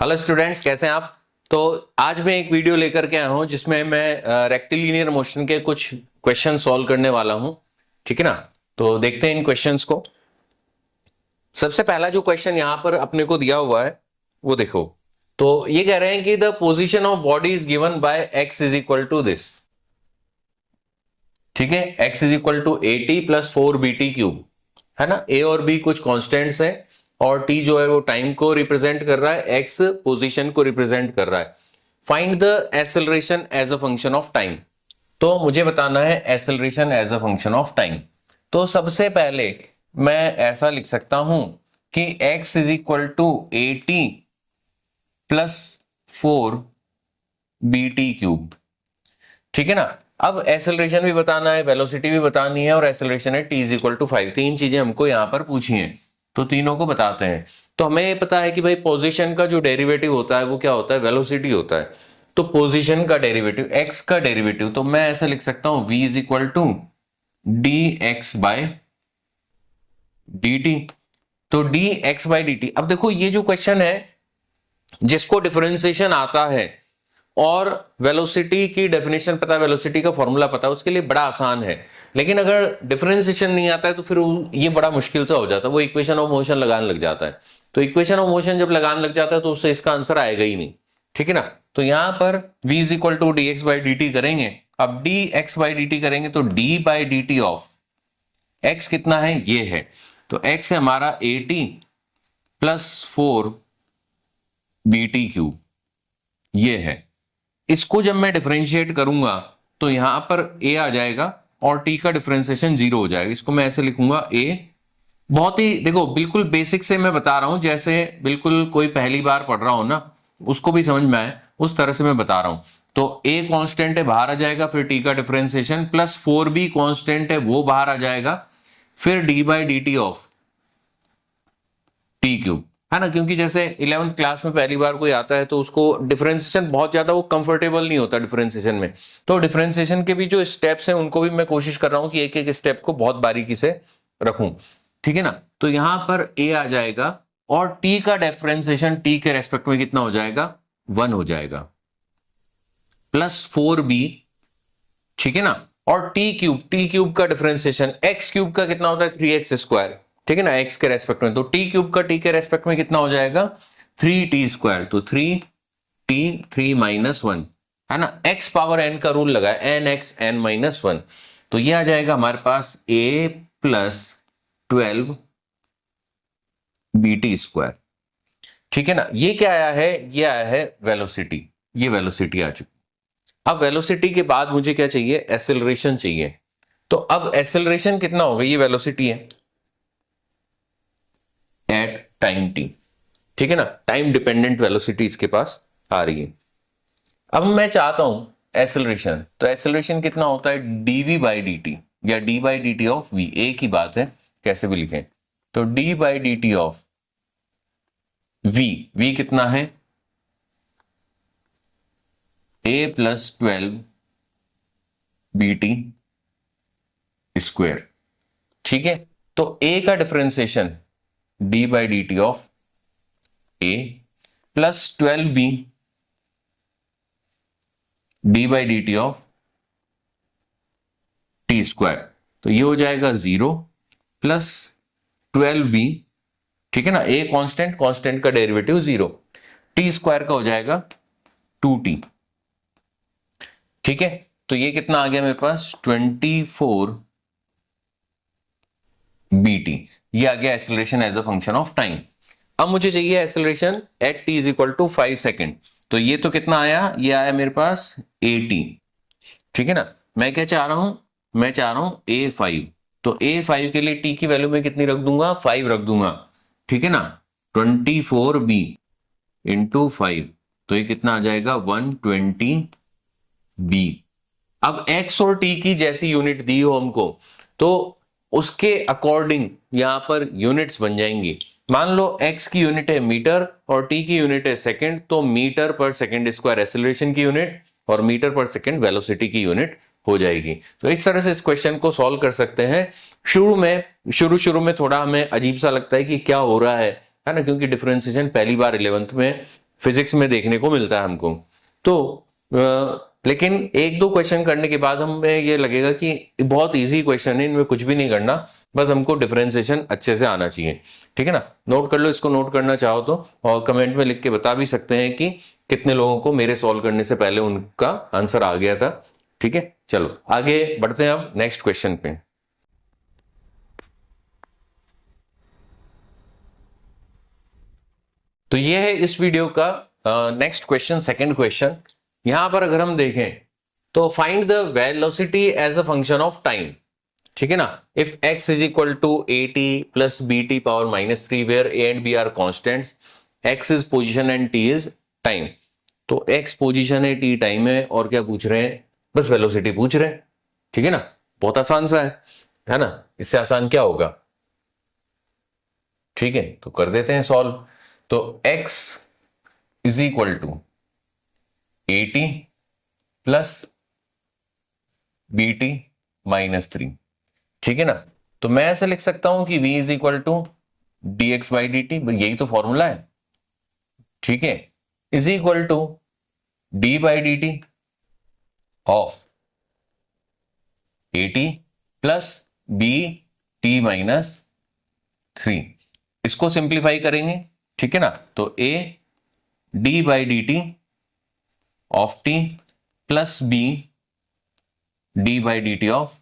Hello students, कैसे हैं आप। तो आज मैं एक वीडियो लेकर के आया हूं जिसमें मैं रेक्टिलिनियर मोशन के कुछ क्वेश्चन सॉल्व करने वाला हूं। ठीक है ना। तो देखते हैं इन क्वेश्चंस को। सबसे पहला जो क्वेश्चन यहां पर अपने को दिया हुआ है वो देखो। तो ये कह रहे हैं कि the position of body is given by x is equal to this. ठीक है, x is equal to AT plus 4BT cube, है ना। a और b कुछ कॉन्स्टेंट्स है और t जो है वो टाइम को रिप्रेजेंट कर रहा है, x पोजीशन को रिप्रेजेंट कर रहा है। Find the acceleration as a function of time. तो मुझे बताना है acceleration as a function of time. तो सबसे पहले मैं ऐसा लिख सकता हूं कि x is equal to AT plus 4BT cube. ठीक है ना। अब एक्सेलरेशन भी बताना है, वेलोसिटी भी बतानी है और एक्सेलरेशन है t इज इक्वल टू 5। तीन चीजें हमको यहां पर पूछी हैं, तो तीनों को बताते हैं। तो हमें पता है कि भाई पोजीशन का जो डेरिवेटिव होता है वो क्या होता है, वेलोसिटी होता है। तो पोजीशन का डेरिवेटिव, x का डेरिवेटिव, तो मैं ऐसे लिख सकता हूं v is equal to dx by dt। तो dx बाय dt। अब देखो ये जो क्वेश्चन है जिसको डिफरेंशिएशन आता है और वेलोसिटी की डेफिनेशन पता है, वेलोसिटी का फॉर्मूला पता है, उसके लिए बड़ा आसान है। लेकिन अगर डिफरेंशिएशन नहीं आता है तो फिर ये बड़ा मुश्किल सा हो जाता है, वो इक्वेशन ऑफ मोशन लगाने लग जाता है। तो इक्वेशन ऑफ मोशन जब लगाने लग जाता है तो उससे इसका आंसर आएगा ही नहीं। ठीक है ना। तो यहां पर v is equal to dx by dt करेंगे। अब dx बाई dt करेंगे तो d by dt of x कितना है, ये है। तो x है हमारा AT प्लस 4BT क्यूब, ये है। इसको जब मैं डिफरेंशिएट करूंगा तो यहां पर a आ जाएगा और t का डिफरेंशिएशन 0 हो जाएगा। इसको मैं ऐसे लिखूंगा a। बहुत ही देखो, बिल्कुल बेसिक से मैं बता रहा हूं, जैसे बिल्कुल कोई पहली बार पढ़ रहा हो ना, उसको भी समझ में आए उस तरह से मैं बता रहा हूं। तो a कांस्टेंट है, बाहर आ जाएगा, फिर t का डिफरेंशिएशन प्लस 4b कांस्टेंट है, वो बाहर आ जाएगा, फिर d by dt of t cube, है ना। क्योंकि जैसे 11th क्लास में पहली बार कोई आता है तो उसको डिफरेंशिएशन बहुत ज्यादा वो कंफर्टेबल नहीं होता डिफरेंशिएशन में। तो डिफरेंशिएशन के भी जो स्टेप्स हैं उनको भी मैं कोशिश कर रहा हूं कि एक एक स्टेप को बहुत बारीकी से रखूं। ठीक है ना। तो यहां पर a आ जाएगा और t का डिफरेंशिएशन t के रेस्पेक्ट में कितना हो जाएगा, 1 हो जाएगा, प्लस 4b। ठीक है ना। और t क्यूब का डिफरेंशिएशन x क्यूब का कितना होता है, 3x स्क्वायर। ठीक है ना, x के रेस्पेक्ट में। तो t क्यूब का t के रेस्पेक्ट में कितना हो जाएगा, 3t स्क्वायर। तो 3t 3 माइनस 1, है ना। x पावर n का रूल लगा है, nx n माइनस 1। तो ये आ जाएगा हमारे पास a प्लस 12BT स्क्वायर। ठीक है ना। ये क्या आया है, ये आया है वेलोसिटी, ये वेलोसिटी आ चुकी। अब वेलोसिटी के बाद मुझे क्या चाहिए, एक्सेलरेशन चाहिए। तो अब एक्सेलरेशन कितना होगा, ये वेलोसिटी है एट टाइम t। ठीक है ना। टाइम डिपेंडेंट वेलोसिटी इसके पास आ रही है। अब मैं चाहता हूं एक्सेलरेशन, तो एक्सेलरेशन कितना होता है, dv बाई dt या d by dt of v, एक ही बात है कैसे भी लिखें। तो d by dt of v कितना है, a प्लस 12BT स्क्वायर। ठीक है। तो a का differentiation d by dt of a plus 12b d by dt of t square. तो ये हो जाएगा 0 प्लस 12b। ठीक है ना। a कांस्टेंट का डेरिवेटिव 0, t स्क्वायर का हो जाएगा 2t। ठीक है। तो ये कितना आ गया मेरे पास, 24BT। ये आ गया acceleration as a function of time. अब मुझे चाहिए acceleration at t is equal to 5 second. तो ये तो कितना आया, ये आया मेरे पास AT। ठीक है ना। मैं क्या चाह रहा हूं, मैं चाह रहा हूं A5। तो A5 के लिए t की वैल्यू में कितनी रख दूंगा, 5 रख दूंगा। ठीक है ना। 24b इंटू 5, तो ये कितना आ जाएगा, 120b। अब x और t की जैसी यूनिट दी हो हमको, तो उसके अकॉर्डिंग यहां पर यूनिट्स बन जाएंगी। मान लो x की यूनिट है मीटर और t की यूनिट है सेकंड, तो metre per second square acceleration की यूनिट और मीटर पर सेकंड वेलोसिटी की यूनिट हो जाएगी। तो इस तरह से इस क्वेश्चन को सॉल्व कर सकते हैं। शुरू में थोड़ा हमें अजीब सा लगता है कि क्या हो रहा है ना, क्योंकि डिफरेंशिएशन पहली बार 11th में फिजिक्स में देखने को मिलता है हमको। तो लेकिन एक दो क्वेश्चन करने के बाद हमें ये लगेगा कि बहुत इजी क्वेश्चन है, इनमें कुछ भी नहीं करना, बस हमको डिफरेंशिएशन अच्छे से आना चाहिए। ठीक है ना, नोट कर लो, इसको नोट करना चाहो तो, और कमेंट में लिख के बता भी सकते हैं कि कितने लोगों को मेरे सॉल्व करने से पहले उनका आंसर आ गया था। ठीक है, चलो आगे बढ़ते हैं अब नेक्स्ट क्वेश्चन पे। तो ये है इस वीडियो का नेक्स्ट क्वेश्चन, सेकंड क्वेश्चन। यहां पर अगर हम देखें तो find the velocity as a function of time. ठीक है ना, if x is equal to A T plus B T power -3 where A and B are constants, x is position and t is time. तो x position है, t time है, और क्या पूछ रहे हैं, बस वेलोसिटी पूछ रहे हैं। ठीक है ना, बहुत आसान सा है ना, इससे आसान क्या होगा। ठीक है, तो कर देते हैं सॉल्व। तो x is equal to A T plus B T -3। ठीक है ना, तो मैं ऐसे लिख सकता हूं कि v is equal to D X by D T, यही तो फॉर्मूला है। ठीक है, is equal to D by D T of A T plus B T -3। इसको सिंप्लीफाई करेंगे। ठीक है ना, तो a D by D T of T plus B D by D T of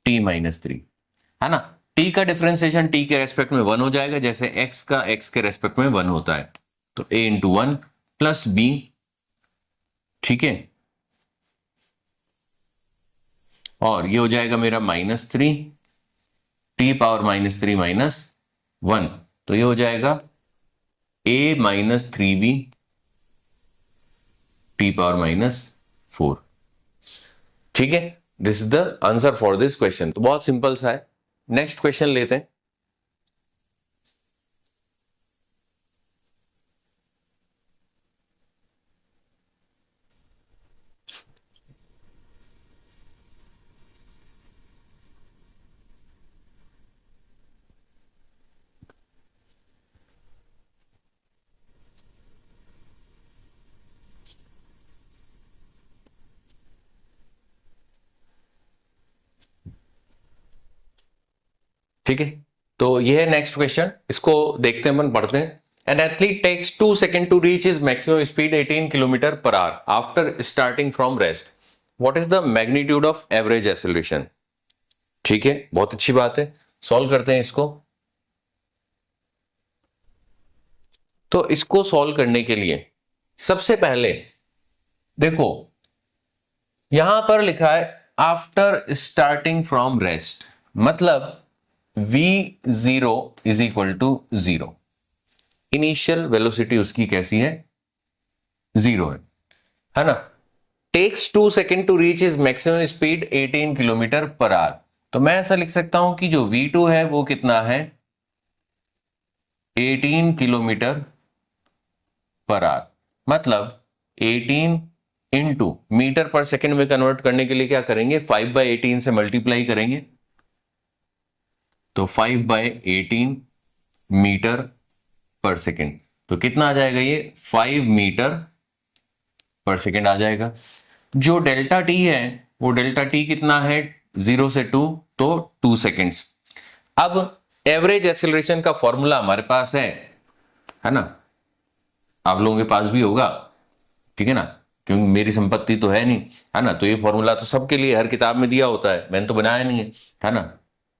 T -3, है ना। t का डिफरेंशिएशन t के रेस्पेक्ट में 1 हो जाएगा, जैसे x का x के रेस्पेक्ट में 1 होता है। तो a इंटू 1 प्लस b, ठीक है, और ये हो जाएगा मेरा -3 t पावर -3 -1, तो ये हो जाएगा a -3b t पावर -4। ठीक है, this is the answer for this question. तो बहुत सिंपल सा है। नेक्स्ट क्वेश्चन लेते हैं। ठीक है, तो ये है नेक्स्ट क्वेश्चन, इसको देखते हैं, अपन पढ़ते हैं। An athlete takes 2 seconds to reach his maximum speed 18 km per hour after starting from rest. What is the magnitude of average acceleration? ठीक है, बहुत अच्छी बात है, सॉल्व करते हैं इसको। तो इसको सॉल्व करने के लिए सबसे पहले देखो, यहां पर लिखा है आफ्टर स्टार्टिंग फ्रॉम रेस्ट, मतलब v0 is equal to 0। Initial velocity उसकी कैसी है, 0 है ना। Takes 2 second to reach is maximum speed 18 kilometre per hour. तो मैं ऐसा लिख सकता हूं कि जो v2 है वो कितना है, 18 किलोमीटर पर आवर, मतलब 18 इंटू मीटर पर सेकेंड में कन्वर्ट करने के लिए क्या करेंगे, 5/18 से मल्टीप्लाई करेंगे। तो 5/18 मीटर पर सेकेंड, तो कितना आ जाएगा, ये 5 मीटर पर सेकेंड आ जाएगा। जो डेल्टा टी है वो डेल्टा टी कितना है, 0 से 2, तो 2 सेकेंड्स। अब एवरेज एक्सेलरेशन का फॉर्मूला हमारे पास है ना, आप लोगों के पास भी होगा, ठीक है ना, क्योंकि मेरी संपत्ति तो है नहीं, है ना। तो ये फॉर्मूला तो सबके लिए हर किताब में दिया होता है, मैंने तो बनाया नहीं है ना,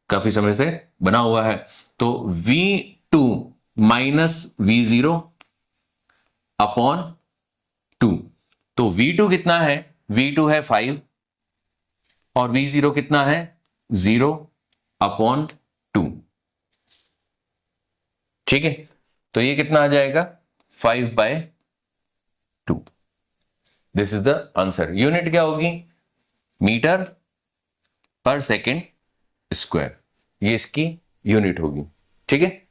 काफी समय से बना हुआ है। तो v2 माइनस v0 अपॉन 2, तो v2 कितना है, v2 है 5 और v0 कितना है, 0 अपॉन 2। ठीक है, तो ये कितना आ जाएगा, 5/2। This is the answer. Unit क्या होगी, मीटर पर सेकेंड स्क्वायर, ये इसकी यूनिट होगी। ठीक है,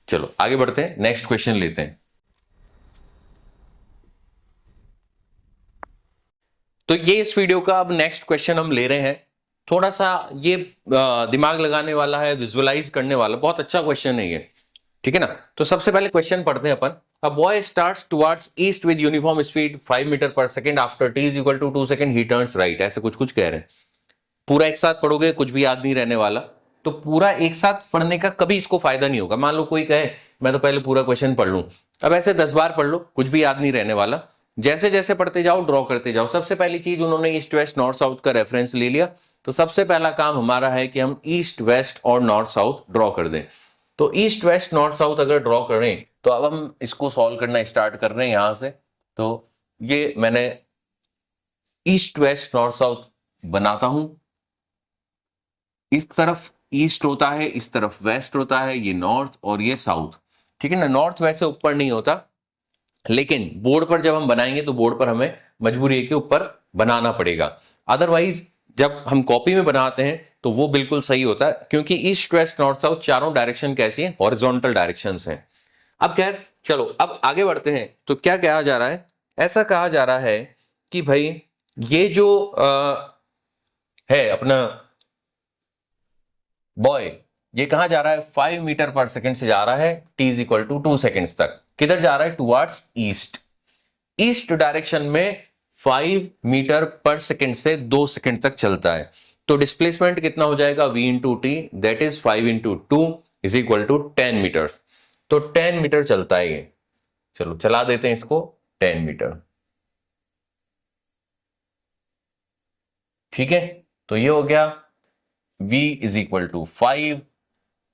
चलो आगे बढ़ते हैं, नेक्स्ट क्वेश्चन लेते हैं। तो ये इस वीडियो का अब नेक्स्ट क्वेश्चन हम ले रहे हैं। थोड़ा सा ये दिमाग लगाने वाला है, विजुअलाइज करने वाला, बहुत अच्छा क्वेश्चन है ये। ठीक है ना, तो सबसे पहले क्वेश्चन पढ़ते हैं अपन। A boy starts towards east with uniform speed 5 meter per second after t is equal to 2 second he turns right, ऐसे कुछ कुछ कह रहे हैं। पूरा एक साथ पढ़ोगे कुछ भी याद नहीं रहने वाला, तो पूरा एक साथ पढ़ने का कभी इसको फायदा नहीं होगा। मान लो कोई कहे मैं तो पहले पूरा क्वेश्चन पढ़ लूं, अब ऐसे 10 बार पढ़ लो, कुछ भी याद नहीं रहने वाला। जैसे जैसे पढ़ते जाओ, ड्रॉ करते जाओ। सबसे पहली चीज उन्होंने ईस्ट वेस्ट नॉर्थ साउथ का रेफरेंस ले लिया, तो सबसे पहला काम हमारा है कि हम ईस्ट वेस्ट और नॉर्थ साउथ ड्रॉ कर दें। तो ईस्ट वेस्ट नॉर्थ साउथ अगर ड्रॉ करें तो अब हम इसको सॉल्व करना स्टार्ट कर रहे हैं यहां से। तो ये मैंने ईस्ट वेस्ट नॉर्थ साउथ बनाता हूं, इस तरफ ईस्ट होता है, इस तरफ वेस्ट होता है, ये नॉर्थ और ये साउथ, ठीक है ना। नॉर्थ वैसे ऊपर नहीं होता, लेकिन बोर्ड पर जब हम बनाएंगे तो बोर्ड पर हमें मजबूरी है कि ऊपर बनाना पड़ेगा। अदरवाइज जब हम कॉपी में बनाते हैं तो वो बिल्कुल सही होता है, क्योंकि ईस्ट वेस्ट नॉर्थ साउथ चारों डायरेक्शन कैसी हैं, हॉरिजॉन्टल डायरेक्शंस हैं। अब खैर चलो अब आगे बढ़ते हैं। तो क्या कहा जा रहा है, ऐसा कहा जा रहा है कि भाई ये जो है अपना बॉय, ये कहां जा रहा है, 5 मीटर पर सेकंड से जा रहा है t is equal to 2 seconds तक। किधर जा रहा है, टुवर्ड्स ईस्ट। ईस्ट डायरेक्शन में 5 मीटर पर सेकंड से 2 सेकंड तक चलता है। तो डिस्प्लेसमेंट कितना हो जाएगा, v into T, that is 5 into 2 is equal to 10 metre. तो 10 मीटर चलता है ये। चलो चला देते हैं इसको, 10 मीटर, ठीक है। तो ये हो गया v is equal to 5,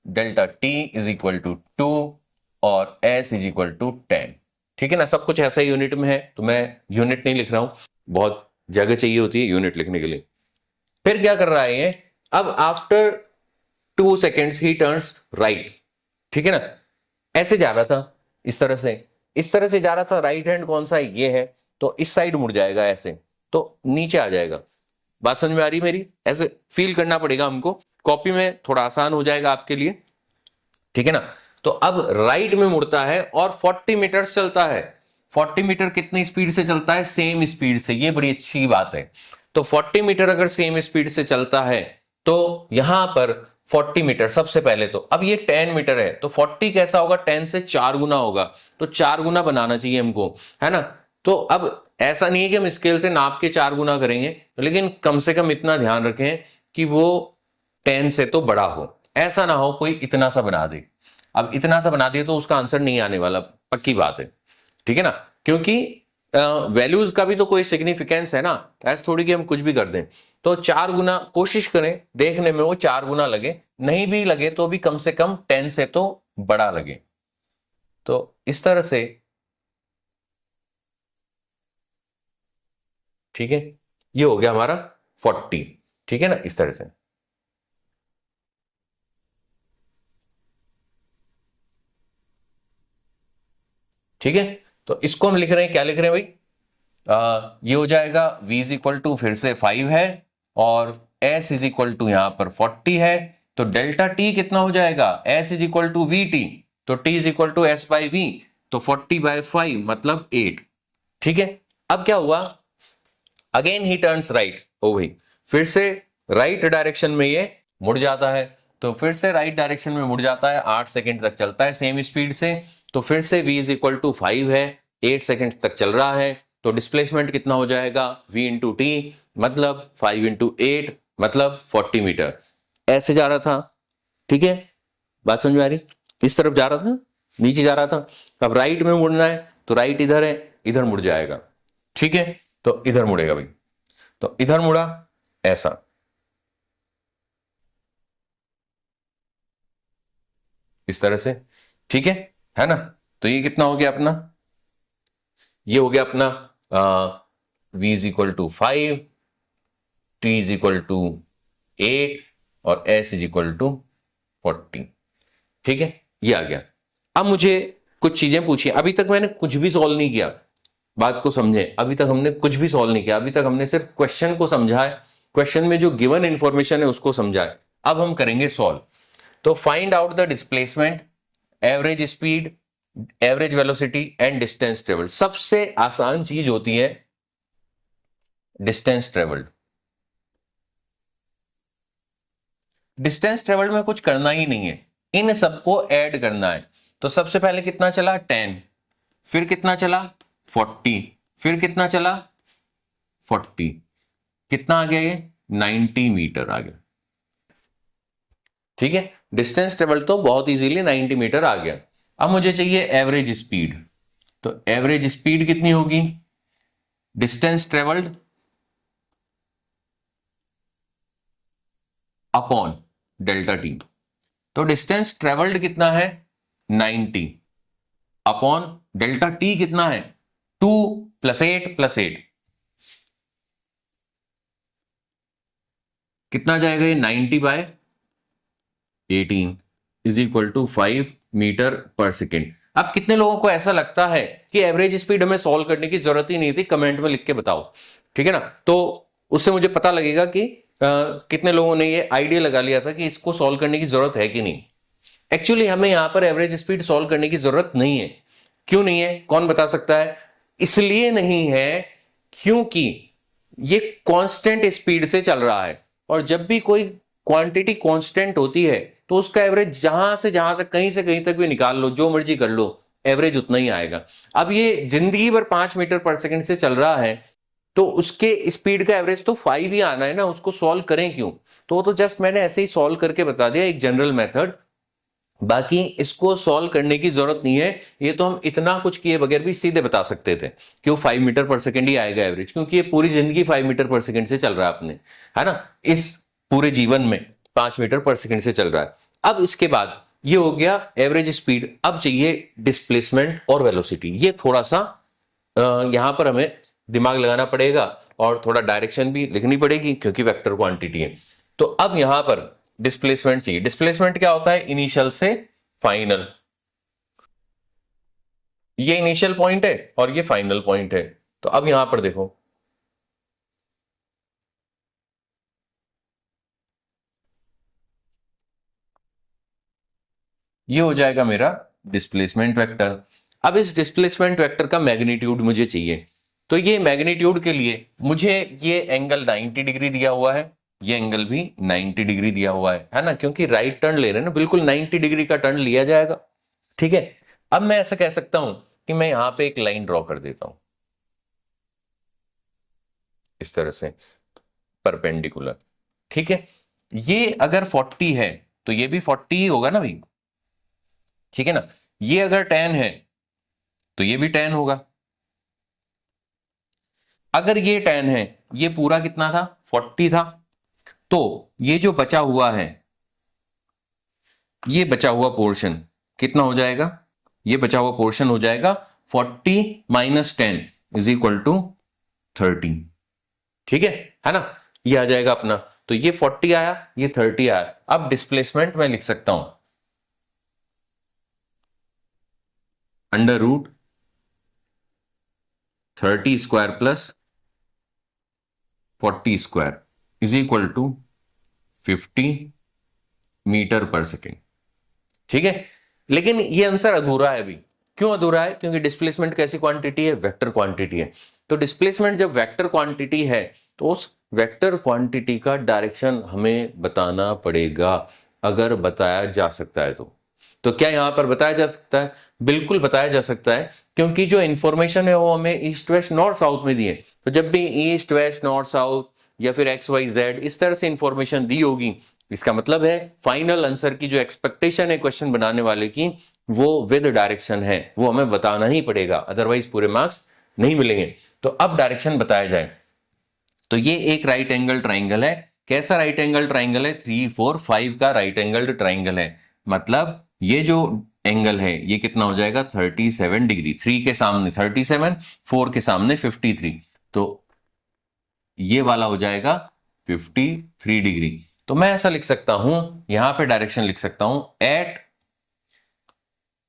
delta t is equal to 2 और s इज इक्वल टू 10, ठीक है ना। सब कुछ ऐसा यूनिट में है, तो मैं यूनिट नहीं लिख रहा हूं, बहुत जगह चाहिए होती है यूनिट लिखने के लिए। फिर क्या कर रहा है ये, अब आफ्टर 2 सेकेंड्स ही टर्न्स राइट, ठीक है ना। ऐसे जा रहा था, इस तरह से जा रहा था। राइट हैंड कौन सा है, ये है, तो इस साइड मुड़ जाएगा ऐसे, तो नीचे आ जाएगा। बात समझ में आ रही मेरी, ऐसे फील करना पड़ेगा हमको, कॉपी में थोड़ा आसान हो जाएगा आपके लिए, ठीक है ना। तो अब राइट में मुड़ता है और 40 मीटर चलता है। 40 मीटर कितनी स्पीड से चलता है, सेम स्पीड से, ये बड़ी अच्छी बात है। तो 40 मीटर अगर सेम स्पीड से चलता है तो यहां पर 40 मीटर सबसे पहले, तो अब ये 10 मीटर है, तो 40 कैसा होगा, 10 से 4 गुना होगा, तो 4 गुना बनाना चाहिए हमको, है ना। तो अब ऐसा नहीं है कि हम स्केल से नाप के 4 गुना करेंगे, लेकिन कम से कम इतना ध्यान रखें कि वो 10 से तो बड़ा हो, ऐसा ना हो कोई इतना सा बना दे। अब इतना सा बना दिया तो उसका आंसर नहीं आने वाला, पक्की बात है, ठीक है ना। क्योंकि वैल्यूज का भी तो कोई सिग्निफिकेंस है ना, ऐसे थोड़ी कि हम कुछ भी कर दें। तो 4 गुना कोशिश करें देखने में वो 4 गुना लगे, नहीं भी लगे तो भी कम से कम 10 से तो बड़ा लगे। तो इस तरह से, ठीक है, ये हो गया हमारा 40, ठीक है ना, इस तरह से। ठीक है, तो इसको हम लिख रहे हैं, क्या लिख रहे हैं भाई, ये हो जाएगा v इज इक्वल टू फिर से 5 है और s इज इक्वल टू यहां पर 40 है, तो डेल्टा t कितना हो जाएगा, s is equal to V T, तो t is equal to s by V, तो 40/5 मतलब 8, ठीक है। अब क्या हुआ, अगेन ही टर्न्स राइट, ओ भाई फिर से राइट डायरेक्शन में ये मुड़ जाता है, तो फिर से राइट डायरेक्शन में मुड़ जाता है, 8 सेकंड तक चलता है सेम स्पीड से, तो फिर से v इज इक्वल टू 5 है, 8 सेकंड तक चल रहा है, तो डिस्प्लेसमेंट कितना हो जाएगा, v इंटू टी, मतलब 5 इंटू 8 मतलब 40 मीटर, ऐसे जा रहा था, ठीक है। बात समझ में आ रही, इस तरफ जा रहा था, नीचे जा रहा था। अब राइट में मुड़ना है, तो राइट इधर है, इधर मुड़ जाएगा, ठीक है। तो इधर मुड़ेगा भाई, तो इधर मुड़ा ऐसा, इस तरह से, ठीक है ना। तो ये कितना हो गया अपना, ये हो गया अपना v is equal to 5, t is equal to 8 और s इज इक्वल टू 40, ठीक है, ये आ गया। अब मुझे कुछ चीजें पूछिए, अभी तक मैंने कुछ भी सॉल्व नहीं किया, बात को समझे, अभी तक हमने कुछ भी सॉल्व नहीं किया, अभी तक हमने सिर्फ क्वेश्चन को समझा है, क्वेश्चन में जो गिवन इंफॉर्मेशन है उसको समझा है। अब हम करेंगे सॉल्व। तो find out the displacement, average speed, average velocity and distance travelled. सबसे आसान चीज होती है डिस्टेंस ट्रेवल्ड। डिस्टेंस ट्रेवल्ड में कुछ करना ही नहीं है, इन सबको ऐड करना है। तो सबसे पहले कितना चला, 10, फिर कितना चला 40, फिर कितना चला 40, कितना आ गया ये 90 मीटर आ गया। ठीक है, डिस्टेंस ट्रेवल तो बहुत इजीली 90 मीटर आ गया। अब मुझे चाहिए एवरेज स्पीड, तो एवरेज स्पीड कितनी होगी, distance travelled upon delta T. तो डिस्टेंस ट्रेवल्ड कितना है 90 अपॉन डेल्टा टी कितना है 2 + 8 + 8, कितना जाएगा ये 90/18 = 5 मीटर पर सेकेंड। अब कितने लोगों को ऐसा लगता है कि एवरेज स्पीड हमें सॉल्व करने की जरूरत ही नहीं थी, कमेंट में लिख के बताओ, ठीक है ना। तो उससे मुझे पता लगेगा कि कितने लोगों ने ये आइडिया लगा लिया था कि इसको सॉल्व करने की जरूरत है कि नहीं। एक्चुअली हमें यहां पर एवरेज स्पीड सॉल्व करने की जरूरत नहीं है। क्यों नहीं है, कौन बता सकता है? इसलिए नहीं है क्योंकि ये कांस्टेंट स्पीड से चल रहा है, और जब भी कोई क्वांटिटी कांस्टेंट होती है तो उसका एवरेज जहां से जहां तक, कहीं से कहीं तक भी निकाल लो, जो मर्जी कर लो, एवरेज उतना ही आएगा। अब ये जिंदगी भर 5 मीटर पर सेकंड से चल रहा है, तो उसके स्पीड का एवरेज तो 5 ही आना है ना, उसको सॉल्व करें क्यों? तो जस्ट मैंने ऐसे ही सॉल्व करके बता दिया, एक जनरल मेथड। बाकी इसको सॉल्व करने की जरूरत नहीं है, ये तो हम इतना कुछ किए बगैर भी सीधे बता सकते थे कि वो 5 मीटर पर सेकंड ही आएगा एवरेज, क्योंकि ये पूरी जिंदगी 5 मीटर पर सेकंड से चल रहा है अपने, है ना, इस पूरे जीवन में 5 मीटर पर सेकंड से चल रहा है। अब इसके बाद ये हो गया एवरेज स्पीड, अब चाहिए डिस्प्लेसमेंट और वेलोसिटी। ये थोड़ा सा यहां पर हमें दिमाग लगाना पड़ेगा और थोड़ा डायरेक्शन भी लिखनी पड़ेगी क्योंकि वेक्टर क्वांटिटी है। तो अब यहां पर डिस्प्लेसमेंट चाहिए। डिस्प्लेसमेंट क्या होता है? इनिशियल से फाइनल। ये इनिशियल पॉइंट है और ये फाइनल पॉइंट है। तो अब यहां पर देखो, ये हो जाएगा मेरा डिस्प्लेसमेंट वेक्टर। अब इस डिस्प्लेसमेंट वेक्टर का मैग्नीट्यूड मुझे चाहिए, तो ये मैग्नीट्यूड के लिए मुझे ये एंगल 90 डिग्री दिया हुआ है, ये एंगल भी 90 डिग्री दिया हुआ है ना, क्योंकि राइट टर्न ले रहे हैं ना, बिल्कुल 90 डिग्री का टर्न लिया जाएगा। ठीक है, अब मैं ऐसा कह सकता हूं कि मैं यहां पे एक लाइन ड्रॉ कर देता हूं इस तरह से, परपेंडिकुलर। ठीक है, ये अगर 40 है तो ये भी 40 ही होगा ना भाई, ठीक है ना। ये अगर 10 है तो ये भी 10 होगा। अगर ये 10 है, ये पूरा कितना था 40 था, तो ये जो बचा हुआ है, ये बचा हुआ पोर्शन कितना हो जाएगा? ये बचा हुआ पोर्शन हो जाएगा 40 - 10 = 30। ठीक है ना, ये आ जाएगा अपना। तो ये 40 आया, ये 30 आया। अब डिस्प्लेसमेंट मैं लिख सकता हूं √30² + 40² = 50 मीटर पर सेकेंड। ठीक है, लेकिन ये आंसर अधूरा है अभी। क्यों अधूरा है? क्योंकि डिस्प्लेसमेंट कैसी क्वांटिटी है? वेक्टर क्वांटिटी है। तो डिस्प्लेसमेंट जब वेक्टर क्वांटिटी है तो उस वेक्टर क्वांटिटी का डायरेक्शन हमें बताना पड़ेगा, अगर बताया जा सकता है तो क्या यहां पर बताया जा सकता है? बिल्कुल बताया जा सकता है, क्योंकि जो इंफॉर्मेशन है वो हमें ईस्ट वेस्ट नॉर्थ साउथ में दी है। तो जब भी ईस्ट वेस्ट नॉर्थ साउथ या फिर XYZ इस तरह से इंफॉर्मेशन दी होगी, इसका मतलब है फाइनल आंसर की जो एक्सपेक्टेशन है क्वेश्चन बनाने वाले की, वो विद डायरेक्शन है, वो हमें बताना ही पड़ेगा, अदरवाइज पूरे मार्क्स नहीं मिलेंगे। तो अब डायरेक्शन बताया जाए, तो ये एक राइट एंगल ट्राइंगल है। कैसा राइट एंगल ट्राइंगल है? 3 4 5 का राइट एंगल ट्राइंगल है। मतलब ये जो एंगल है ये कितना हो जाएगा 37 डिग्री। 3 के सामने 37, 4 के सामने 53, तो ये वाला हो जाएगा 53 डिग्री। तो मैं ऐसा लिख सकता हूं, यहां पे डायरेक्शन लिख सकता हूं एट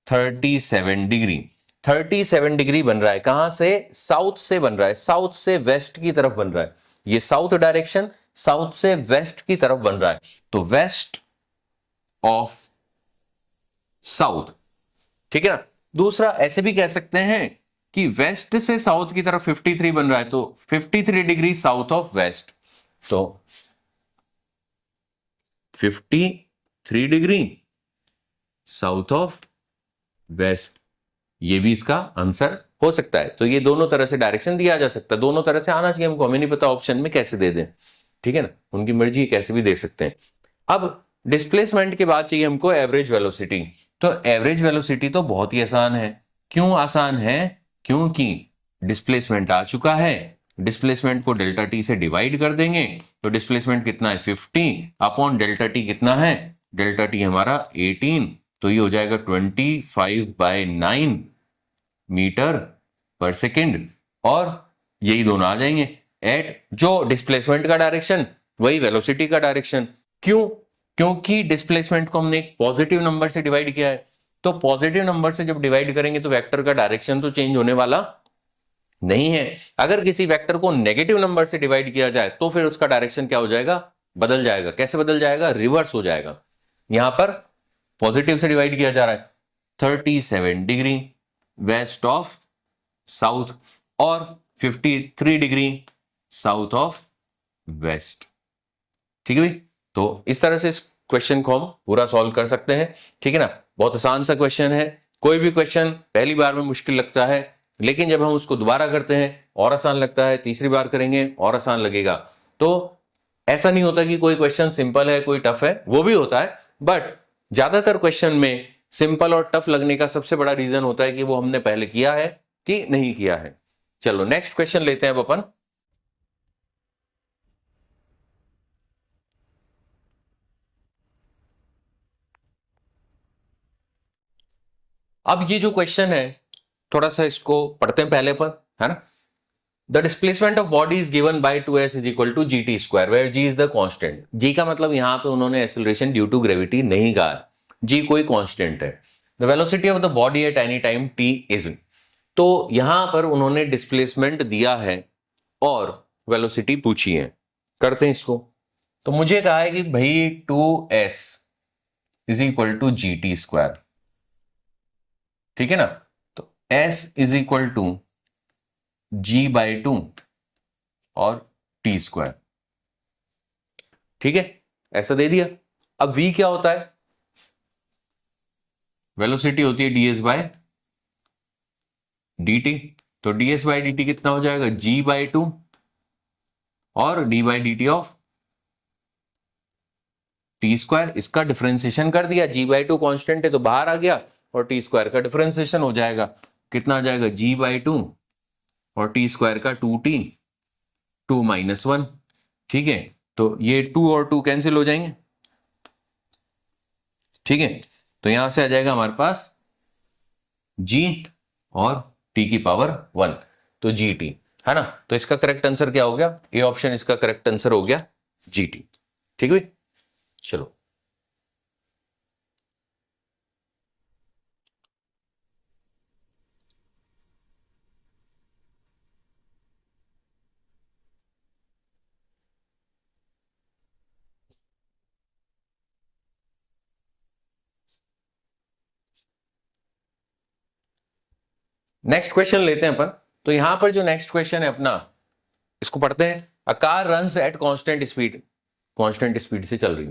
37 डिग्री। 37 डिग्री बन रहा है कहां से? साउथ से बन रहा है, साउथ से वेस्ट की तरफ बन रहा है। ये साउथ डायरेक्शन साउथ से वेस्ट की तरफ बन रहा है, तो वेस्ट ऑफ साउथ। ठीक है ना। दूसरा ऐसे भी कह सकते हैं कि वेस्ट से साउथ की तरफ 53 बन रहा है, तो 53 डिग्री साउथ ऑफ वेस्ट, तो 53 डिग्री साउथ ऑफ वेस्ट, ये भी इसका आंसर हो सकता है। तो ये दोनों तरह से डायरेक्शन दिया जा सकता है, दोनों तरह से आना चाहिए हमको, हमें नहीं पता ऑप्शन में कैसे दे दें, ठीक है ना, उनकी मर्जी कैसे भी दे सकते हैं। अब डिस्प्लेसमेंट के बाद चाहिए हमको एवरेज वेलोसिटी। तो एवरेज वेलोसिटी तो बहुत ही आसान है। क्यों आसान है? क्योंकि डिस्प्लेसमेंट आ चुका है, डिस्प्लेसमेंट को डेल्टा टी से डिवाइड कर देंगे, तो डिस्प्लेसमेंट कितना है 50 अपॉन डेल्टा टी कितना है, डेल्टा टी हमारा 18, तो ये हो जाएगा 25/9 मीटर पर सेकेंड, और यही दोनों आ जाएंगे एट जो डिस्प्लेसमेंट का डायरेक्शन वही वेलोसिटी का डायरेक्शन। क्यों? क्योंकि डिस्प्लेसमेंट को हमने एक पॉजिटिव नंबर से डिवाइड किया है, तो पॉजिटिव नंबर से जब डिवाइड करेंगे तो वेक्टर का डायरेक्शन तो चेंज होने वाला नहीं है। अगर किसी वेक्टर को नेगेटिव नंबर से डिवाइड किया जाए तो फिर उसका डायरेक्शन क्या हो जाएगा, बदल जाएगा। कैसे बदल जाएगा? रिवर्स हो जाएगा। यहां पर पॉजिटिव से डिवाइड किया जा रहा है 37 डिग्री वेस्ट ऑफ साउथ और 53 डिग्री साउथ ऑफ वेस्ट, ठीक है भाई। तो इस तरह से इस क्वेश्चन को हम पूरा सॉल्व कर सकते हैं, ठीक है ना। बहुत आसान सा क्वेश्चन है। कोई भी क्वेश्चन पहली बार में मुश्किल लगता है, लेकिन जब हम उसको दोबारा करते हैं और आसान लगता है, तीसरी बार करेंगे और आसान लगेगा। तो ऐसा नहीं होता कि कोई क्वेश्चन सिंपल है कोई टफ है, वो भी होता है, बट ज्यादातर क्वेश्चन में सिंपल और टफ लगने का सबसे बड़ा रीजन होता है कि वो हमने पहले किया है कि नहीं किया है। चलो नेक्स्ट क्वेश्चन लेते हैं अब अपन। अब ये जो क्वेश्चन है थोड़ा सा इसको पढ़ते हैं पहले पर, है ना। The displacement of body is given by 2s is equal to gt square where g is the constant. g का मतलब यहां पे उन्होंने एक्सेलरेशन ड्यू टू ग्रेविटी नहीं कहा, g कोई कांस्टेंट है। The velocity of the body at any time t is, तो यहां पर उन्होंने डिस्प्लेसमेंट दिया है और वेलोसिटी पूछी है। करते हैं इसको। तो मुझे कहा है कि भाई 2s is equal to gt square, ठीक है ना। तो s is equal to g/2 और टी स्क्वायर, ठीक है, ऐसा दे दिया। अब v क्या होता है? वेलोसिटी होती है ds/dt, तो ds/dt कितना हो जाएगा g/2 और d/dt ऑफ टी स्क्वायर। इसका डिफरेंशिएशन कर दिया, g/2 कांस्टेंट है तो बाहर आ गया, और टी स्क्वायर का डिफरेंशिएशन हो जाएगा, कितना आ जाएगा g/2 और टी स्क्वायर का 2t 2 - 1, ठीक है। तो ये 2 और 2 कैंसिल हो जाएंगे, ठीक है। तो यहां से आ जाएगा हमारे पास g और t की पावर 1, तो gt, है ना। तो इसका करेक्ट आंसर क्या हो गया? ए ऑप्शन इसका करेक्ट आंसर हो गया gt, ठीक है भाई। चलो नेक्स्ट क्वेश्चन लेते हैं अपन। तो यहां पर जो नेक्स्ट क्वेश्चन है अपना, इसको पढ़ते हैं। A car runs at constant speed, constant speed से चल रही है,